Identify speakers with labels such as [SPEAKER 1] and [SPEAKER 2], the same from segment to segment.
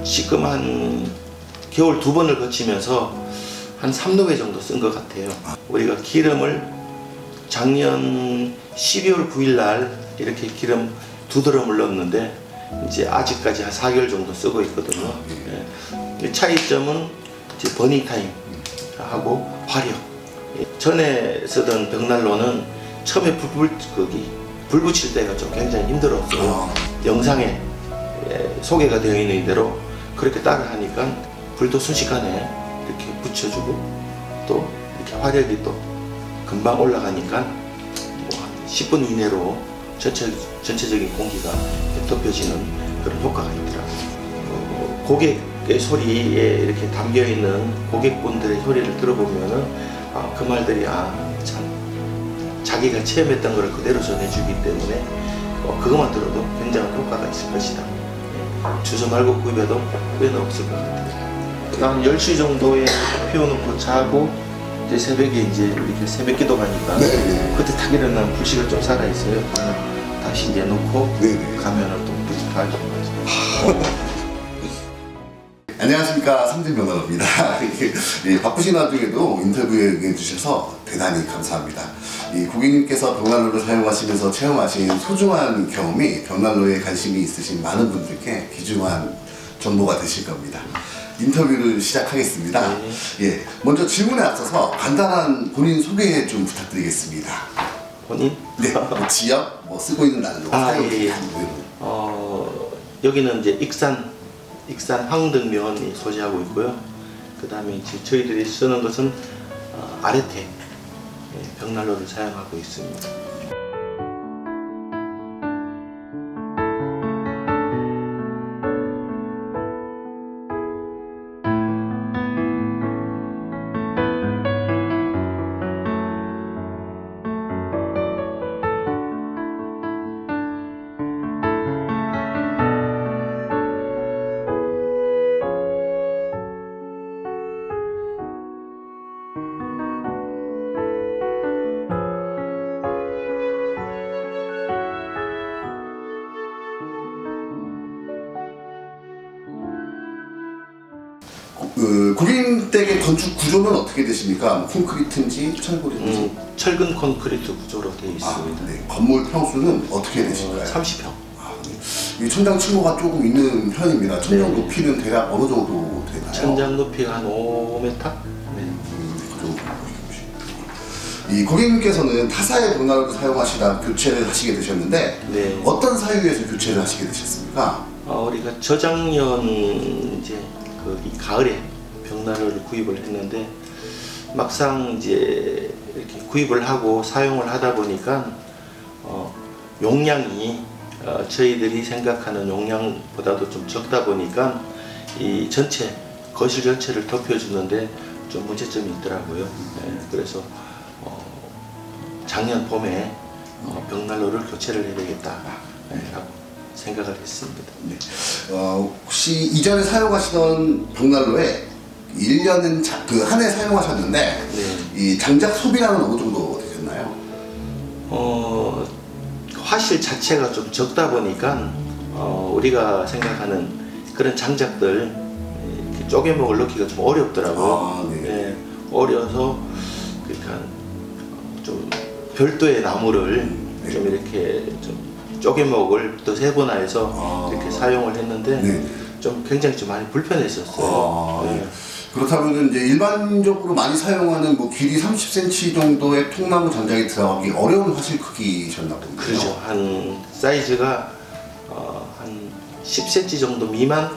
[SPEAKER 1] 시큼한 겨울 2번을 거치면서 한 3회 정도 쓴 것 같아요. 우리가 기름을 작년 12월 9일 날 이렇게 기름 2드럼을 넣었는데 이제 아직까지 한 4개월 정도 쓰고 있거든요. 예. 차이점은 이제 버닝 타임하고 화력. 전에 쓰던 벽난로는 처음에 불 붙일 때가 좀 굉장히 힘들었어요. 영상에 소개가 되어 있는 이대로 그렇게 따라 하니까 불도 순식간에 이렇게 붙여주고 또 이렇게 화력이 또 금방 올라가니까 뭐 한 10분 이내로 전체적인 공기가 덮여지는 그런 효과가 있더라고요. 고객의 소리에 이렇게 담겨있는 고객분들의 소리를 들어보면은 그 말들이 참 자기가 체험했던 것을 그대로 전해주기 때문에 그것만 들어도 굉장한 효과가 있을 것이다. 주소 말고 구입해도 후회는 없을 것 같아요. 한 10시 정도에 피워놓고 자고 이제 새벽에 이제 이렇게 새벽 기도 가니까 그때 딱 일어나면 불씨가 좀 살아있어요. 다시 이제 놓고 가면은 또 불씨 가지고
[SPEAKER 2] 안녕하십니까, 삼진병난로입니다. 바쁘신 와중에도 인터뷰에 응해주셔서 대단히 감사합니다. 고객님께서 벽난로를 사용하시면서 체험하신 소중한 경험이 벽난로에 관심이 있으신 많은 분들께 귀중한 정보가 되실 겁니다. 인터뷰를 시작하겠습니다. 예, 먼저 질문에 앞서서 간단한 본인 소개 좀 부탁드리겠습니다.
[SPEAKER 1] 본인?
[SPEAKER 2] 네, 지역, 쓰고 있는 난로, 사용 기간.
[SPEAKER 1] 여기는 이제 익산 황등면이 소지하고 있고요. 그 다음에 이제 저희들이 쓰는 것은 아레텍 벽난로를 사용하고 있습니다.
[SPEAKER 2] 고객님 댁의 건축 구조는 어떻게 되십니까? 콘크리트인지 철골인지?
[SPEAKER 1] 철근 콘크리트 구조로 되어 있습니다.
[SPEAKER 2] 네. 건물 평수는 어떻게 되실까요?
[SPEAKER 1] 30평.
[SPEAKER 2] 이 천장 층고가 조금 있는 편입니다. 천장 높이는 대략 어느 정도 되나요?
[SPEAKER 1] 천장 높이가 한 5m?
[SPEAKER 2] 그 정도. 이 고객님께서는 타사의 벽난로를 사용하시다 교체를 하시게 되셨는데 어떤 사유에서 교체를 하시게 되셨습니까?
[SPEAKER 1] 우리가 저작년 이제 이 가을에 벽난로를 구입을 했는데 막상 이제 이렇게 구입을 하고 사용을 하다 보니까 용량이 저희들이 생각하는 용량보다도 좀 적다 보니까 이 전체 거실 전체를 덮여주는데 좀 문제점이 있더라고요. 그래서 작년 봄에 벽난로를 교체를 해야 되겠다라고 생각을 했습니다.
[SPEAKER 2] 네. 혹시 이전에 사용하시던 벽난로에 1년은 한 해 사용하셨는데 이 장작 소비량은 어느 정도 되셨나요?
[SPEAKER 1] 화실 자체가 좀 적다 보니까 우리가 생각하는 그런 장작들 이렇게 쪼개목을 넣기가 좀 어렵더라고요. 어려서 그러니까 좀 별도의 나무를 좀 이렇게 좀 쪼개목을 또 세분화해서 이렇게 사용을 했는데 좀 굉장히 좀 많이 불편했었어요.
[SPEAKER 2] 그렇다면 이제 일반적으로 많이 사용하는 길이 30cm 정도의 통나무 장작이 들어가기 어려운 화실 크기셨나 봅니다.
[SPEAKER 1] 그렇죠. 한 사이즈가 한 10cm 정도 미만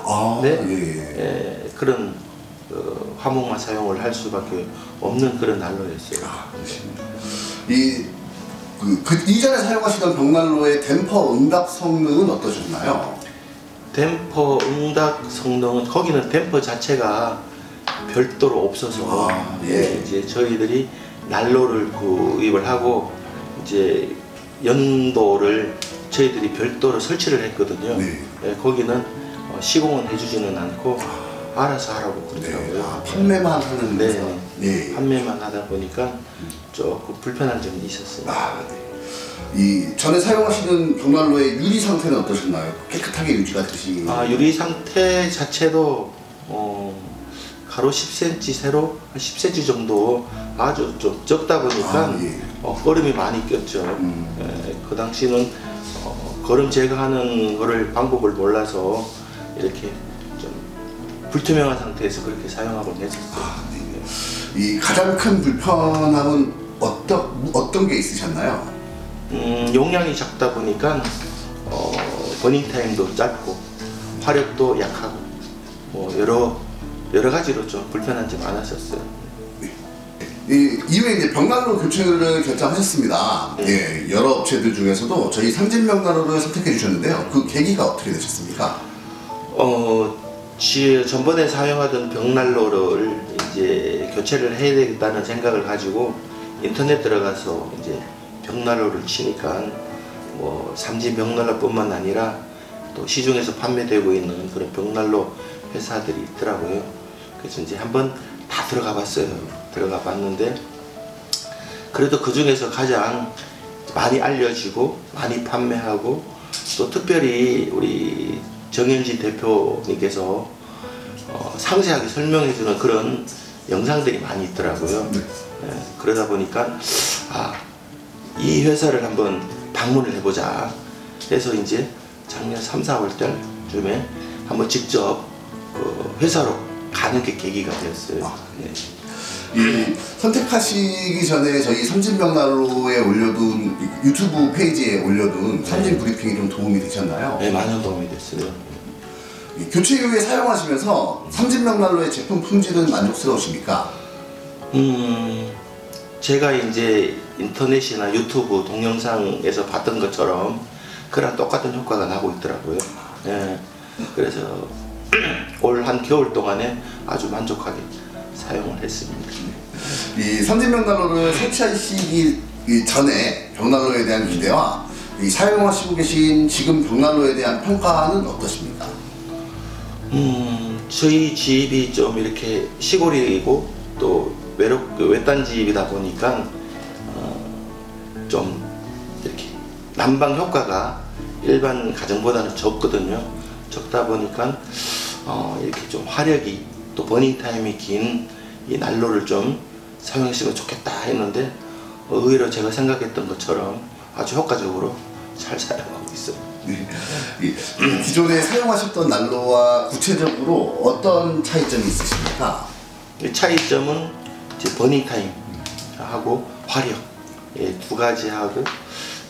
[SPEAKER 1] 그런 화목만 사용을 할 수밖에 없는 그런 난로였어요.
[SPEAKER 2] 그렇습니다. 이전에 사용하시던 벽난로의 댐퍼 응답 성능은 어떠셨나요?
[SPEAKER 1] 댐퍼 응답 성능은 거기는 댐퍼 자체가 별도로 없어서 이제 저희들이 난로를 구입을 하고 이제 연도를 저희들이 별도로 설치를 했거든요. 거기는 시공은 해주지는 않고 알아서 하라고 그러더라고요.
[SPEAKER 2] 판매만 하는 데서.
[SPEAKER 1] 판매만 하다 보니까 조금 불편한 점이 있었어요.
[SPEAKER 2] 이 전에 사용하시는 벽난로의 유리 상태는 어떠셨나요? 깨끗하게 유지가 되시?
[SPEAKER 1] 유리 상태 자체도 가로 10cm, 세로 한 10cm 정도 아주 좀 적다 보니까
[SPEAKER 2] 예.
[SPEAKER 1] 거름이 많이 꼈죠. 그 당시는 거름 제거하는 거를 방법을 몰라서 이렇게 좀 불투명한 상태에서 그렇게 사용하곤 했었어요.
[SPEAKER 2] 이 가장 큰 불편함은 어떤 게 있으셨나요?
[SPEAKER 1] 용량이 작다 보니까 버닝 타임도 짧고 화력도 약하고 뭐 여러 가지로 좀 불편한 점이 많았었어요.
[SPEAKER 2] 이후에 이제 벽난로 교체를 결정하셨습니다. 예, 여러 업체들 중에서도 저희 삼진벽난로를 선택해 주셨는데요. 그 계기가 어떻게 되셨습니까?
[SPEAKER 1] 전번에 사용하던 벽난로를 이제 교체를 해야 되겠다는 생각을 가지고 인터넷 들어가서 이제 벽난로를 치니까 뭐 삼진 벽난로뿐만 아니라 또 시중에서 판매되고 있는 그런 벽난로 회사들이 있더라고요. 그래서 이제 한번 다 들어가 봤어요. 들어가 봤는데 그래도 그 중에서 가장 많이 알려지고 많이 판매하고 또 특별히 우리 정현진 대표님께서 상세하게 설명해주는 그런 영상들이 많이 있더라고요. 그러다 보니까 이 회사를 한번 방문을 해보자 해서 이제 작년 3, 4월 달쯤에 한번 직접 그 회사로 가는 게 계기가 되었어요.
[SPEAKER 2] 이 선택하시기 전에 저희 삼진벽난로에 올려둔 유튜브 페이지에 올려둔 삼진 브리핑이 좀 도움이 되셨나요?
[SPEAKER 1] 네, 많은 도움이 됐어요.
[SPEAKER 2] 이 교체 이후에 사용하시면서 삼진벽난로의 제품 품질은 만족스러우십니까?
[SPEAKER 1] 제가 이제 인터넷이나 유튜브 동영상에서 봤던 것처럼 그런 똑같은 효과가 나고 있더라고요. 그래서 올 한 겨울 동안에 아주 만족하게 사용을 했습니다.
[SPEAKER 2] 이 삼진벽난로를 설치하시기 전에 벽난로에 대한 기대와 이 사용하시고 계신 지금 벽난로에 대한 평가는 어떠십니까?
[SPEAKER 1] 저희 집이 좀 이렇게 시골이고 또 외딴 집이다 보니까 좀 이렇게 난방 효과가 일반 가정보다는 적거든요. 적다 보니까 이렇게 좀 화력이 또 버닝 타임이 긴 이 난로를 좀 사용했으면 좋겠다 했는데 의외로 제가 생각했던 것처럼 아주 효과적으로 잘 사용하고 있어요.
[SPEAKER 2] 기존에 사용하셨던 난로와 구체적으로 어떤 차이점이 있으십니까?
[SPEAKER 1] 이 차이점은 이제 버닝 타임하고 화력 두 가지 하고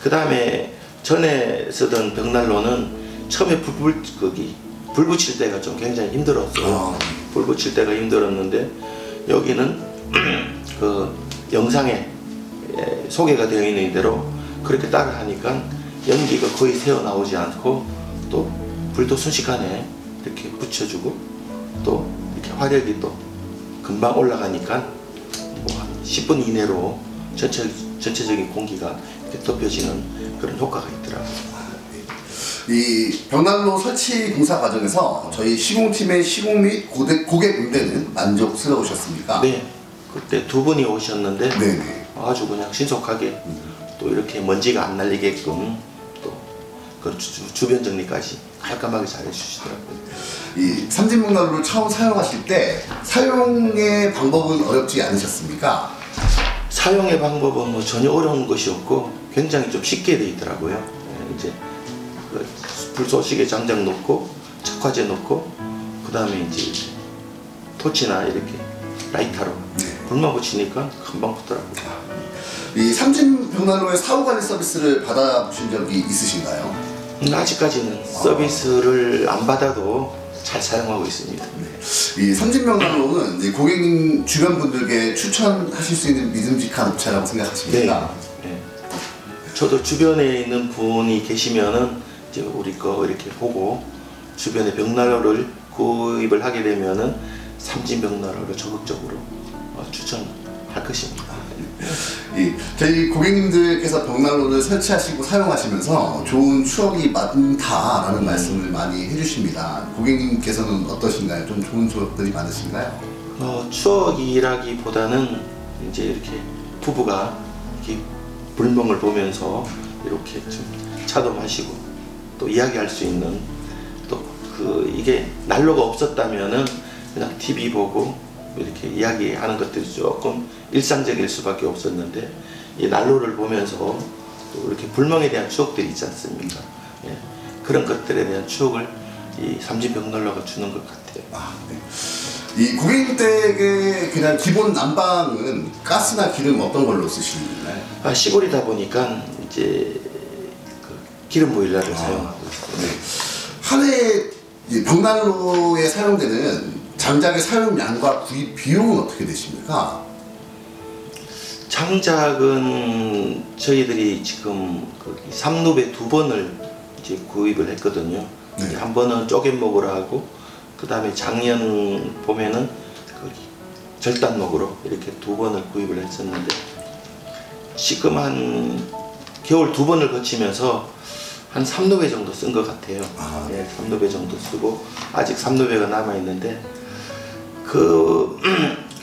[SPEAKER 1] 그 다음에 전에 쓰던 벽난로는 처음에 불 붙일 때가 좀 굉장히 힘들었어요. 불 붙일 때가 힘들었는데 여기는 그 영상에 소개가 되어 있는 대로 그렇게 따라 하니까 연기가 거의 새어 나오지 않고 또 불도 순식간에 이렇게 붙여주고 또 이렇게 화력이 또 금방 올라가니까 뭐 한 10분 이내로 전체적인 공기가 이렇게 덮여지는 그런 효과가 있더라고요.
[SPEAKER 2] 이 벽난로 설치 공사 과정에서 저희 시공팀의 시공 및 고객 응대는 만족스러우셨습니까?
[SPEAKER 1] 네, 그때 두 분이 오셨는데
[SPEAKER 2] 네네.
[SPEAKER 1] 아주 그냥 신속하게 또 이렇게 먼지가 안 날리게끔 또 그 주변 정리까지 깔끔하게 잘 해주시더라고요.
[SPEAKER 2] 이 삼진벽난로를 처음 사용하실 때 사용의 방법은 어렵지 않으셨습니까?
[SPEAKER 1] 사용의 방법은 뭐 전혀 어려운 것이 없고 굉장히 좀 쉽게 되어 있더라고요. 이제 그 불쏘시개 장작 놓고 착화제 놓고 그 다음에 이제 토치나 이렇게 라이터로 불만 붙이니까 금방 붙더라고요.
[SPEAKER 2] 이 삼진벽난로의 사후관리 서비스를 받아보신 적이 있으신가요?
[SPEAKER 1] 아직까지는 서비스를 안 받아도 잘 사용하고 있습니다.
[SPEAKER 2] 이 삼진벽난로는 이제 고객님 주변 분들께 추천하실 수 있는 믿음직한 업체라고 생각하십니까?
[SPEAKER 1] 네. 저도 주변에 있는 분이 계시면은 이제 우리 거 이렇게 보고 주변에 벽난로를 구입을 하게 되면은 삼진벽난로를 적극적으로 추천할 것입니다.
[SPEAKER 2] 저희 고객님들께서 벽난로를 설치하시고 사용하시면서 좋은 추억이 많다라는 말씀을 많이 해주십니다. 고객님께서는 어떠신가요? 좀 좋은 추억들이 많으신가요?
[SPEAKER 1] 추억이라기보다는 이제 이렇게 부부가 이렇게 불멍을 보면서 이렇게 좀 차도 마시고 또 이야기할 수 있는, 또 이게 난로가 없었다면은 그냥 TV 보고 이렇게 이야기하는 것들이 조금 일상적일 수밖에 없었는데, 이 난로를 보면서 또 이렇게 불멍에 대한 추억들이 있지 않습니까? 예. 그런 것들에 대한 추억을 이 삼진벽난로가 주는 것 같아요.
[SPEAKER 2] 네. 이 고객님댁의 그냥 기본 난방은 가스나 기름 어떤 걸로 쓰시나요?
[SPEAKER 1] 시골이다 보니까 이제 기름 보일러를 사용하고 있어요.
[SPEAKER 2] 네. 한 해 벽난로에 사용되는 장작의 사용량과 구입 비용은 어떻게 되십니까?
[SPEAKER 1] 장작은 저희들이 지금 삼루배 2번을 이제 구입을 했거든요.
[SPEAKER 2] 네.
[SPEAKER 1] 한 번은 쪼갯목으로 하고, 그 다음에 작년 봄에는 절단목으로 이렇게 2번을 구입을 했었는데, 지금 한 겨울 2번을 거치면서 한 3루배 정도 쓴 것 같아요. 네, 3루배 정도 쓰고 아직 3루배가 남아 있는데,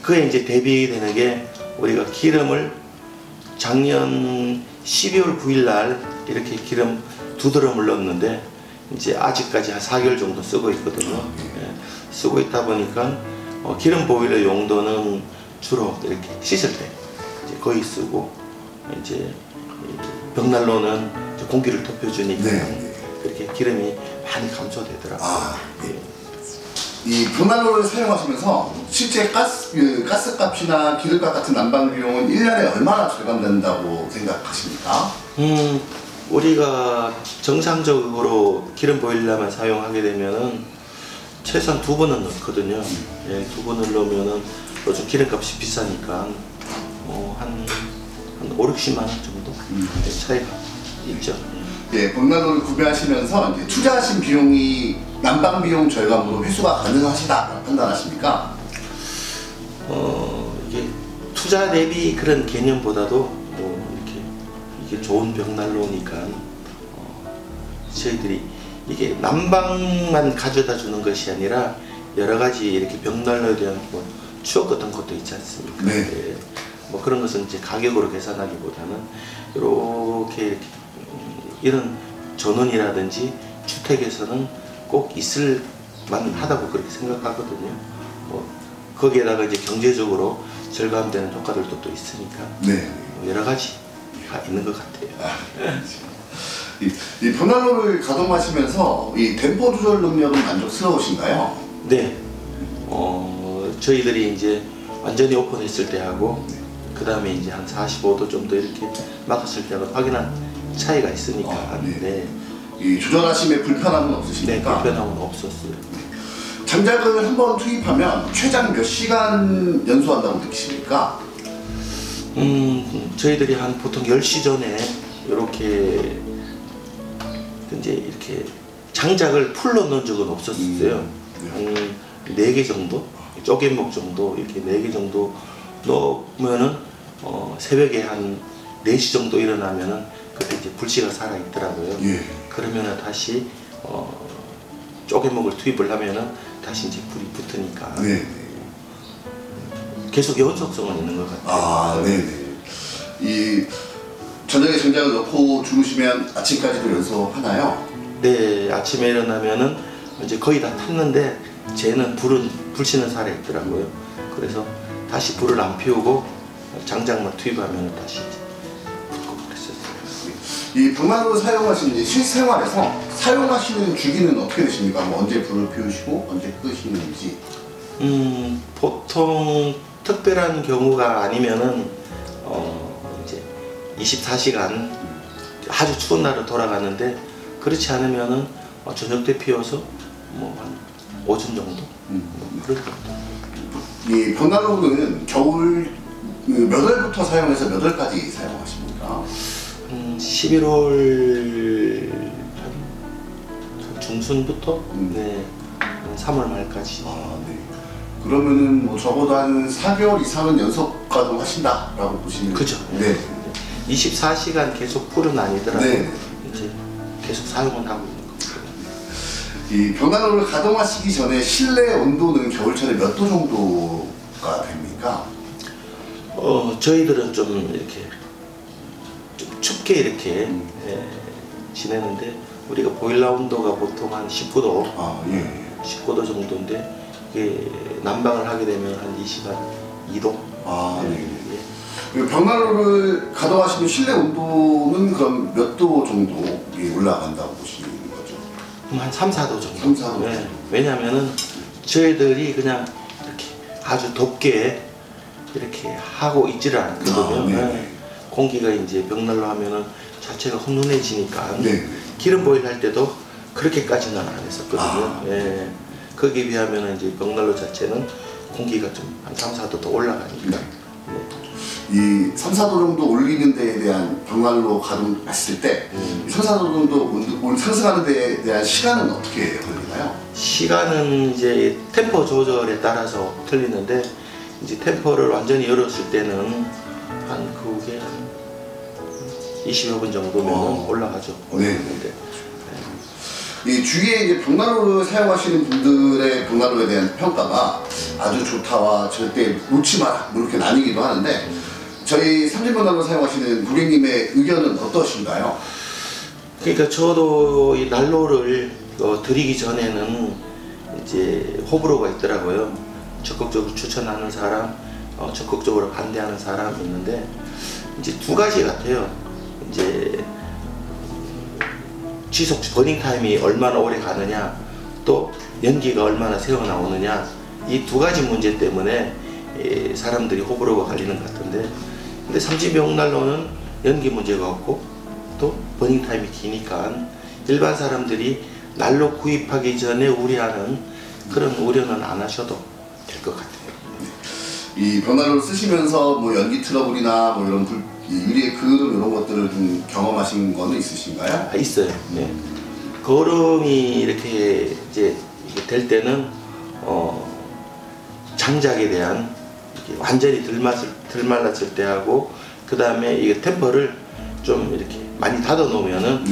[SPEAKER 1] 그에 이제 대비되는 게, 우리가 기름을 작년 12월 9일 날 이렇게 기름 2드럼을 넣었는데, 이제 아직까지 한 4개월 정도 쓰고 있거든요. 예, 쓰고 있다 보니까 기름 보일러 용도는 주로 이렇게 씻을 때 이제 거의 쓰고, 이제 벽난로는 이제 공기를 덮여주니까
[SPEAKER 2] 네.
[SPEAKER 1] 그렇게 기름이 많이 감소되더라고요.
[SPEAKER 2] 네. 이 벽난로를 사용하시면서 실제 가스값이나 기름값 같은 난방 비용은 1년에 얼마나 절감된다고 생각하십니까?
[SPEAKER 1] 우리가 정상적으로 기름 보일러만 사용하게 되면은 최소한 2번은 넣거든요. 예, 2번을 넣으면은 요즘 기름값이 비싸니까 한 5, 60만 원 정도 차이가 있죠.
[SPEAKER 2] 예, 벽난로를 구매하시면서 이제 투자하신 비용이 난방 비용 절감으로 회수가 가능하시다 판단하십니까?
[SPEAKER 1] 이게 투자 대비 그런 개념보다도 이게 좋은 벽난로니까 저희들이 이게 난방만 가져다 주는 것이 아니라 여러 가지 이렇게 벽난로에 대한 추억 같은 것도 있지 않습니까?
[SPEAKER 2] 네.
[SPEAKER 1] 예, 그런 것은 이제 가격으로 계산하기보다는 이렇게 이런 전원이라든지 주택에서는 꼭 있을 만하다고 그렇게 생각하거든요. 거기에다가 이제 경제적으로 절감되는 효과들도 또 있으니까
[SPEAKER 2] 네.
[SPEAKER 1] 여러 가지가 있는 것 같아요.
[SPEAKER 2] 이 벽난로를 가동하시면서 이 댐퍼 조절 능력은 만족스러우신가요?
[SPEAKER 1] 네. 저희들이 이제 완전히 오픈했을 때 하고, 그 다음에 이제 한 45도 정도 이렇게 막았을 때하고 확연한 차이가 있으니까.
[SPEAKER 2] 네.
[SPEAKER 1] 네.
[SPEAKER 2] 이 조절하심에 불편함은 없으십니까?
[SPEAKER 1] 네, 불편함은 없었어요.
[SPEAKER 2] 장작을 한번 투입하면 최장 몇 시간 연소한다고 느끼십니까?
[SPEAKER 1] 저희들이 한 보통 10시 전에 이렇게 장작을 풀로 넣은 적은 없었어요. 한 4개 정도? 쪼갯목 정도, 이렇게 4개 정도 넣으면은 새벽에 한 4시 정도 일어나면은 그때 이제 불씨가 살아 있더라고요.
[SPEAKER 2] 예.
[SPEAKER 1] 그러면은 다시 쪼갯목을 투입을 하면은 다시 이제 불이 붙으니까.
[SPEAKER 2] 네.
[SPEAKER 1] 계속 연속성은 있는 것 같아요.
[SPEAKER 2] 네네. 이 저녁에 장작을 넣고 주무시면 아침까지도 연소하나요?
[SPEAKER 1] 네, 아침에 일어나면은 이제 거의 다 탔는데 쟤는 불씨는 살아 있더라고요. 그래서 다시 불을 안 피우고 장작만 투입하면 다시 붙고 그랬었어요.
[SPEAKER 2] 이 벽난로 사용하시는 실생활에서 사용하시는 주기는 어떻게 되십니까? 언제 불을 피우시고 언제 끄시는지?
[SPEAKER 1] 보통 특별한 경우가 아니면은 이제 24시간 아주 추운 날은 돌아가는데, 그렇지 않으면은 저녁 때 피워서 한 오전 정도 그럴 정도.
[SPEAKER 2] 이 벽난로는 겨울 몇 월부터 사용해서 몇 월까지 사용하십니까?
[SPEAKER 1] 11월 중순부터 네, 3월 말까지.
[SPEAKER 2] 네. 그러면은 적어도 한 4개월 이상은 연속 가동하신다라고 보시면.
[SPEAKER 1] 그죠.
[SPEAKER 2] 네.
[SPEAKER 1] 24시간 계속 불은 아니더라도
[SPEAKER 2] 네.
[SPEAKER 1] 이제 계속 사용은 하고 있는 겁니다.
[SPEAKER 2] 이 벽난로를 가동하시기 전에 실내 온도는 겨울철에 몇 도 정도가 됩니까?
[SPEAKER 1] 저희들은 좀 이렇게 좀 춥게 이렇게 지내는데 우리가 보일러 온도가 보통 한 19도,
[SPEAKER 2] 아, 예.
[SPEAKER 1] 19도 정도인데 이게 난방을 하게 되면 한 22도.
[SPEAKER 2] 아, 네.
[SPEAKER 1] 예.
[SPEAKER 2] 벽난로를 가동하시는 실내 온도는 그럼 몇 도 정도 올라간다고 보시는 거죠?
[SPEAKER 1] 한 3, 4도 정도.
[SPEAKER 2] 3, 4도.
[SPEAKER 1] 네. 왜냐면은 저희들이 그냥 이렇게 아주 덥게 이렇게 하고 있지를 않거든요.
[SPEAKER 2] 네.
[SPEAKER 1] 공기가 이제 벽난로 하면은 자체가 훈훈해지니까
[SPEAKER 2] 네.
[SPEAKER 1] 기름 보일 할 때도 그렇게까지는 안 했었거든요. 예. 거기에 비하면 이제 벽난로 자체는 공기가 좀 한 3, 4도 더 올라가니까.
[SPEAKER 2] 이 3, 4도 정도 올리는 데에 대한 벽난로 가동했을 때 3, 4도 정도 온도 상승하는 데에 대한 시간은 어떻게 걸리나요?
[SPEAKER 1] 시간은 이제 템퍼 조절에 따라서 틀리는데 이제 템퍼를 완전히 열었을 때는 한 그게 한 20여 분 정도면 올라가죠.
[SPEAKER 2] 네. 이 주위에 이제 벽난로를 사용하시는 분들의 벽난로에 대한 평가가 아주 좋다와 절대 놓지 마라 뭐 이렇게 나뉘기도 하는데 저희 삼진벽난로 사용하시는 고객님의 의견은 어떠신가요?
[SPEAKER 1] 그러니까 저도 이 난로를 드리기 전에는 이제 호불호가 있더라고요. 적극적으로 추천하는 사람, 적극적으로 반대하는 사람이 있는데 이제 두 가지 같아요. 이제 지속 버닝 타임이 얼마나 오래 가느냐, 또 연기가 얼마나 새어 나오느냐, 이 두 가지 문제 때문에 사람들이 호불호가 갈리는 것 같은데, 근데 삼진벽난로는 연기 문제가 없고 또 버닝 타임이 기니까 일반 사람들이 난로 구입하기 전에 우려하는 그런 우려는 안 하셔도 될 것 같아요.
[SPEAKER 2] 이 벽난로를 쓰시면서 뭐 연기 트러블이나 뭐 이런 유리의 그름 이런 것들을 좀 경험하신 거는 있으신가요?
[SPEAKER 1] 있어요. 네. 거름이 이렇게 이제 될 때는 장작에 대한 완전히 덜 말랐을 때 하고, 그 다음에 이게 템퍼를 좀 이렇게 많이 닫아 놓으면은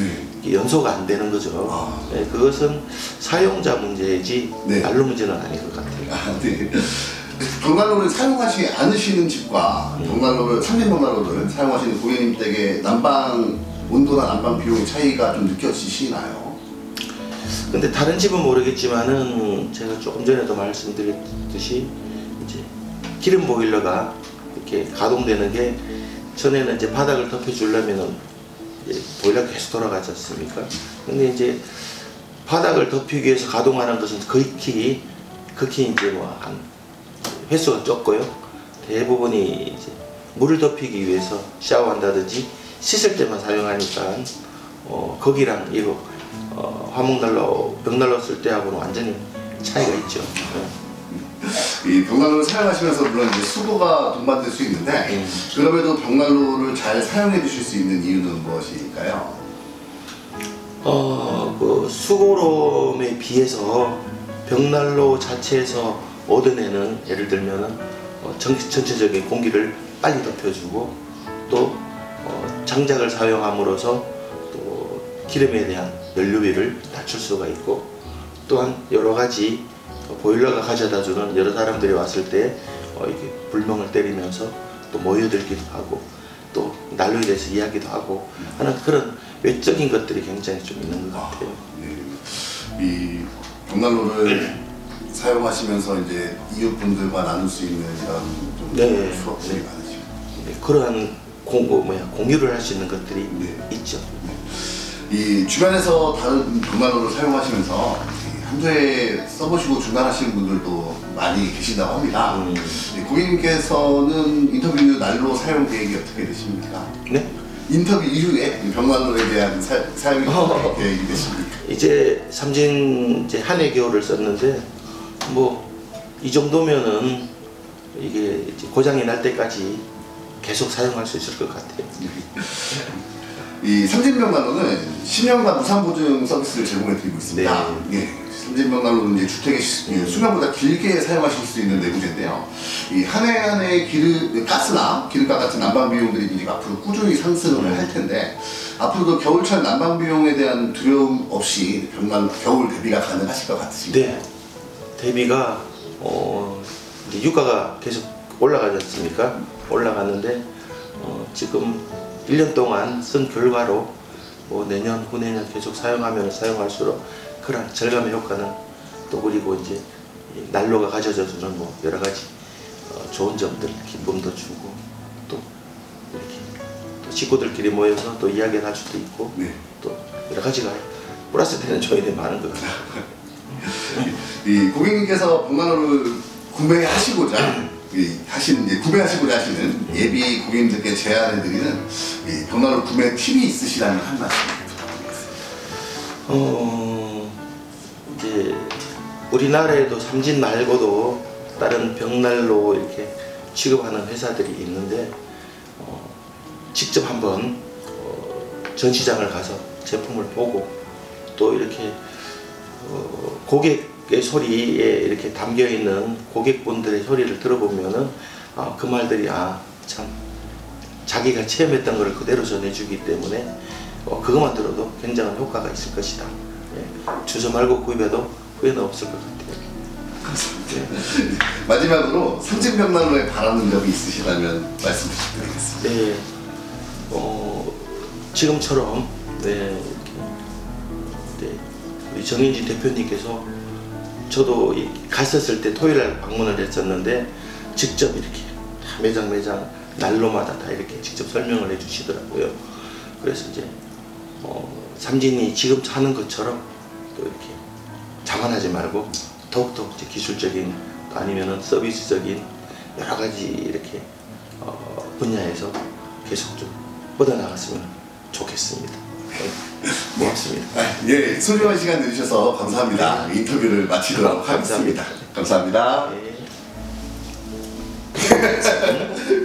[SPEAKER 1] 이게 연소가 안 되는 거죠. 네, 그것은 사용자 문제이지 난로 문제는 아닌 것 같아요.
[SPEAKER 2] 네. 벽난로를 사용하지 않으시는 집과 벽난로를 삼진벽난로를 사용하시는 고객님 댁의 난방 온도나 난방 비용의 차이가 좀 느껴지시나요?
[SPEAKER 1] 근데 다른 집은 모르겠지만은 제가 조금 전에도 말씀드렸듯이 이제 기름 보일러가 이렇게 가동되는 게 전에는 이제 바닥을 덮여주려면은 이제 보일러가 계속 돌아가지 않습니까? 근데 이제 바닥을 덮이기 위해서 가동하는 것은 극히 이제 뭐 한 횟수가 적고요. 대부분이 이제 물을 덮이기 위해서 샤워한다든지 씻을 때만 사용하니까 거기랑 이거 화목난로, 벽난로 쓸 때하고는 완전히 차이가 있죠.
[SPEAKER 2] 이 벽난로를 사용하시면서 물론 이제 수고가 동반될 수 있는데 그럼에도 벽난로를 잘 사용해 주실 수 있는 이유는 무엇일까요?
[SPEAKER 1] 그 수고로움에 비해서 벽난로 자체에서 얻어내는, 예를 들면은 전체적인 공기를 빨리 덮여주고, 또 장작을 사용함으로써 또 기름에 대한 연료비를 낮출 수가 있고, 또한 여러 가지 보일러가 가져다주는 여러 사람들이 왔을 때 이렇게 불멍을 때리면서 또 모여들기도 하고 또 난로에 대해서 이야기도 하고 하는 그런 외적인 것들이 굉장히 좀 있는 것 같아요.
[SPEAKER 2] 이 벽난로를 사용하시면서 이제 이웃분들과 나눌 수 있는 이런 좀 추억들이 많으시고
[SPEAKER 1] 그러한 공유를 할 수 있는 것들이 있죠.
[SPEAKER 2] 이 주변에서 다른 벽난로를 사용하시면서 한두 해 써보시고 중단하시는 분들도 많이 계신다고 합니다. 고객님께서는 인터뷰 이후 난로 사용 계획이 어떻게 되십니까? 네? 인터뷰 이후에 벽난로에 대한 사용이 어떻게 계획이 되십니까?
[SPEAKER 1] 이제 삼진 이제 한 해 겨울을 썼는데 뭐 이 정도면은 이게 이제 고장이 날 때까지 계속 사용할 수 있을 것 같아요.
[SPEAKER 2] 이 삼진벽난로는 10년간 무상 보증 서비스를 제공해드리고 있습니다. 삼진벽난로는 이제 주택의 수명보다 길게 사용하실 수 있는 내구재인데요. 이 한 해 한 해 가스나 기름값 같은 난방 비용들이 이제 앞으로 꾸준히 상승을 할 텐데 앞으로도 겨울철 난방 비용에 대한 두려움 없이 겨울 대비가 가능하실 것 같으십니까?
[SPEAKER 1] 네, 대비가 이제 유가가 계속 올라가지 않습니까? 올라가는데 지금 1년 동안 쓴 결과로 뭐 내년 후내년 계속 사용하면 사용할수록 그런 절감의 효과는 또 그리고 이제 이 난로가 가져다 주는 뭐 여러 가지 좋은 점들 기쁨도 주고 또 이렇게 또 식구들끼리 모여서 또 이야기를 할 수도 있고
[SPEAKER 2] 네.
[SPEAKER 1] 또 여러 가지가 플러스 되는 조인이 많은 것 같아요.
[SPEAKER 2] 이 고객님께서 벽난로를 구매하시고자 구매하시고자 하시는 예비 고객님들께 제안해드리는 이 벽난로 구매 팁이 있으시다면 한 말씀 부탁드리겠습니다.
[SPEAKER 1] 이제 우리나라에도 삼진 말고도 다른 벽난로 이렇게 취급하는 회사들이 있는데 직접 한번 전시장을 가서 제품을 보고 또 이렇게 고객의 소리에 이렇게 담겨 있는 고객분들의 소리를 들어보면은 그 말들이 참 자기가 체험했던 것을 그대로 전해주기 때문에 그것만 들어도 굉장한 효과가 있을 것이다. 예. 주저 말고 구입해도 후회는 없을 것 같아요.
[SPEAKER 2] 감사합니다. 마지막으로 삼진 벽난로에 바라는 점이 있으시다면 말씀 부탁드리겠습니다.
[SPEAKER 1] 네, 지금처럼 이렇게, 우리 정인진 대표님께서 저도 갔었을 때 토요일날 방문을 했었는데 직접 이렇게 매장 난로마다 다 이렇게 직접 설명을 해주시더라고요. 그래서 이제 삼진이 지금 하는 것처럼 또 이렇게 자만하지 말고 더욱더 이제 기술적인 아니면은 서비스적인 여러 가지 이렇게 분야에서 계속 좀 뻗어나갔으면 좋겠습니다. 고맙습니다.
[SPEAKER 2] 예, 소중한 시간 내주셔서 감사합니다. 인터뷰를 마치도록 하겠습니다. 감사합니다.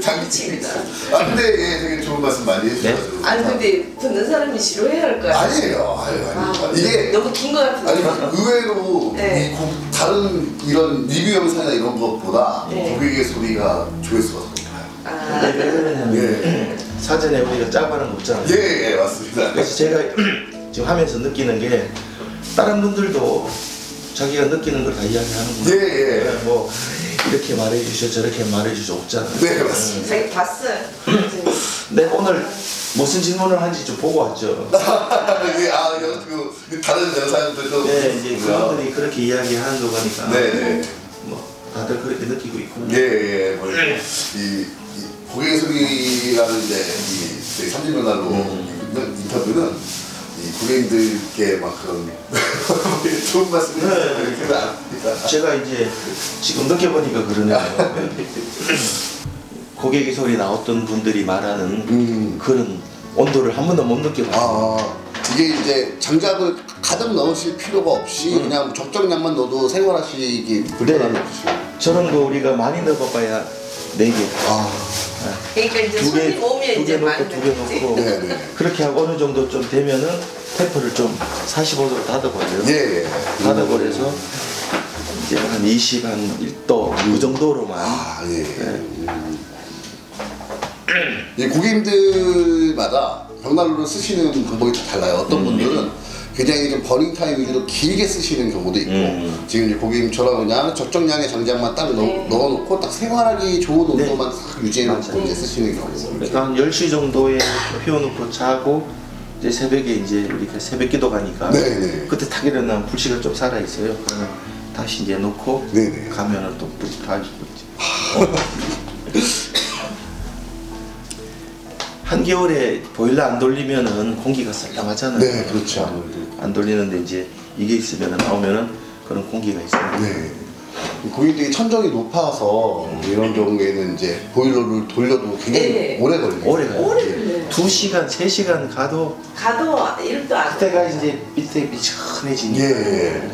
[SPEAKER 3] 장미칩니다.
[SPEAKER 2] 근데 예, 되게 좋은 말씀 많이 해주셔서.
[SPEAKER 3] 아니 근데 듣는 사람이 싫어해야 할 거야.
[SPEAKER 2] 아니에요. 아니에요. 이게
[SPEAKER 3] 너무 긴 거 같은데.
[SPEAKER 2] 아니 의외로
[SPEAKER 3] 네.
[SPEAKER 2] 다른 이런 리뷰 영상이나 이런 것보다
[SPEAKER 3] 네.
[SPEAKER 2] 고객의 소리가 조회수가 더 높아요.
[SPEAKER 1] 왜 그러냐면
[SPEAKER 2] 예.
[SPEAKER 1] 사전에 우리가 짜고는 거 없잖아요.
[SPEAKER 2] 예, 맞습니다.
[SPEAKER 1] 그래서 제가 지금 하면서 느끼는 게 다른 분들도 자기가 느끼는 걸 다 이야기하는구나.
[SPEAKER 2] 예.
[SPEAKER 1] 뭐 이렇게 말해주셔 저렇게 말해주셔 없잖아요.
[SPEAKER 2] 네, 맞습니다.
[SPEAKER 3] 자기 봤어요.
[SPEAKER 1] 네, 오늘 무슨 질문을 한지 좀 보고 왔죠.
[SPEAKER 2] 예, 그 다른 영상들도.
[SPEAKER 1] 네, 이제 그분들이 그렇게 이야기하는 거 보니까
[SPEAKER 2] 네.
[SPEAKER 1] 뭐 다들 그렇게 느끼고 있군요.
[SPEAKER 2] 예. 이 고객의 소리라는 이제 저희 삼진면허로 인터뷰는 이 고객님들께 막 그런 좋은 말씀을 이렇게 안 합니다.
[SPEAKER 1] 제가 이제 지금 느껴보니까 그러네요. 고객의 소리 나왔던 분들이 말하는 그런 온도를 한 번도 못 느껴봤어요.
[SPEAKER 2] 이게 이제 장작을 가득 넣으실 필요가 없이 그냥 적정량만 넣어도 생활하시기 불편함이 없으시고.
[SPEAKER 1] 저런 거 우리가 많이 넣어봐야 4개.
[SPEAKER 3] 그러니까 이제
[SPEAKER 1] 두 개,
[SPEAKER 3] 손님 오면
[SPEAKER 1] 두
[SPEAKER 3] 이제
[SPEAKER 1] 개 넣고
[SPEAKER 3] 많이
[SPEAKER 1] 2개 넣고
[SPEAKER 2] 네.
[SPEAKER 1] 그렇게 하고 어느 정도 좀 되면은 테이프를 좀 45도로 닫아버려요.
[SPEAKER 2] 예.
[SPEAKER 1] 닫아버려서 이제 한 20, 한 1도 그 정도로만.
[SPEAKER 2] 이 고객님들마다 벽난로를 쓰시는 방법이 다 달라요. 어떤 분들은 굉장히 좀 버닝 타임 위주로 길게 쓰시는 경우도 있고 지금 이제 고객님처럼 그냥 적정량의 장작만 딱 넣어놓고 딱 생활하기 좋은 온도만 딱 유지해놓고 이제 쓰시는 경우.
[SPEAKER 1] 그러니까 한 10시 정도에 피워놓고 자고 이제 새벽에 이제 우리가 새벽 기도 가니까
[SPEAKER 2] 네네.
[SPEAKER 1] 그때 탁 일어나면 불씨가 좀 살아있어요. 그러면 다시 이제 놓고
[SPEAKER 2] 네네.
[SPEAKER 1] 가면은 또 불이 다 있지. 한겨울에 보일러 안 돌리면은 공기가 썰렁하잖아요.
[SPEAKER 2] 네, 그렇죠. 아무래도.
[SPEAKER 1] 안 돌리는데 이제 이게 있으면은 나오면은 그런 공기가 있어요.
[SPEAKER 2] 네. 고객들이 천정이 높아서 이런 경우에는 이제 보일러를 돌려도 굉장히
[SPEAKER 3] 네.
[SPEAKER 2] 오래 걸려요.
[SPEAKER 1] 오래 가요.
[SPEAKER 3] 오래 걸려요.
[SPEAKER 1] 2시간, 3시간 가도
[SPEAKER 3] 일도 안
[SPEAKER 1] 그때가
[SPEAKER 3] 돼요.
[SPEAKER 1] 이제 밑에 미천해지니까.
[SPEAKER 2] 예.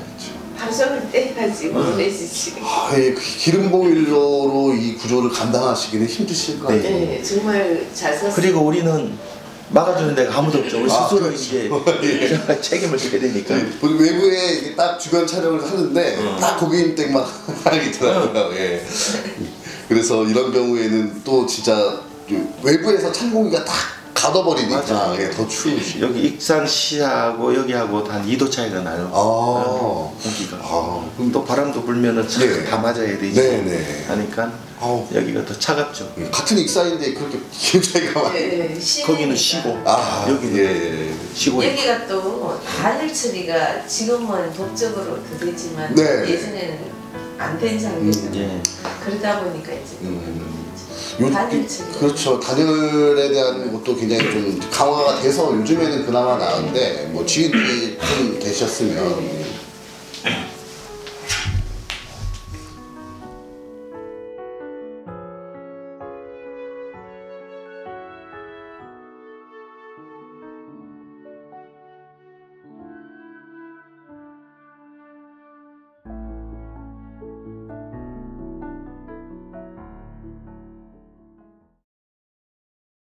[SPEAKER 3] 하루 종일 떼야지 모르지지.
[SPEAKER 2] 이 기름 보일러로 이 구조를 감당하시기는 힘드실 것 같아요.
[SPEAKER 3] 네, 정말 잘 샀어요.
[SPEAKER 1] 그리고 우리는 막아주는 데가 아무도 없죠. 우리 스스로
[SPEAKER 2] 그렇죠.
[SPEAKER 1] 이제 책임을 지게 되니까.
[SPEAKER 2] 외부에 이게 딱 주변 촬영을 하는데 딱 고객님 댁만 하겠더라고요. 예. 그래서 이런 경우에는 또 진짜 외부에서 찬 공기가 딱 가둬버리니까
[SPEAKER 1] 맞아.
[SPEAKER 2] 예, 더 추우시.
[SPEAKER 1] 여기 익산시하고 여기하고 한 2도 차이가 나요. 공기가. 그럼 또 바람도 불면은
[SPEAKER 2] 네.
[SPEAKER 1] 다 맞아야 되지.
[SPEAKER 2] 네네.
[SPEAKER 1] 하니까 여기가 더 차갑죠.
[SPEAKER 2] 같은 익산인데 그렇게 기온 차이가 많아요.
[SPEAKER 3] 네,
[SPEAKER 1] 거기는 쉬고 여기는
[SPEAKER 2] 예.
[SPEAKER 1] 쉬고.
[SPEAKER 3] 여기가 또 하늘 처리가 지금은 법적으로 더 되지만
[SPEAKER 2] 네.
[SPEAKER 3] 예전에는 안 된 상태잖아요.
[SPEAKER 1] 예.
[SPEAKER 3] 그러다 보니까 이제 단일 처리.
[SPEAKER 2] 그렇죠. 단열에 대한 것도 굉장히 좀 강화가 돼서 요즘에는 그나마 나은데 뭐 지인들이 좀 계셨으면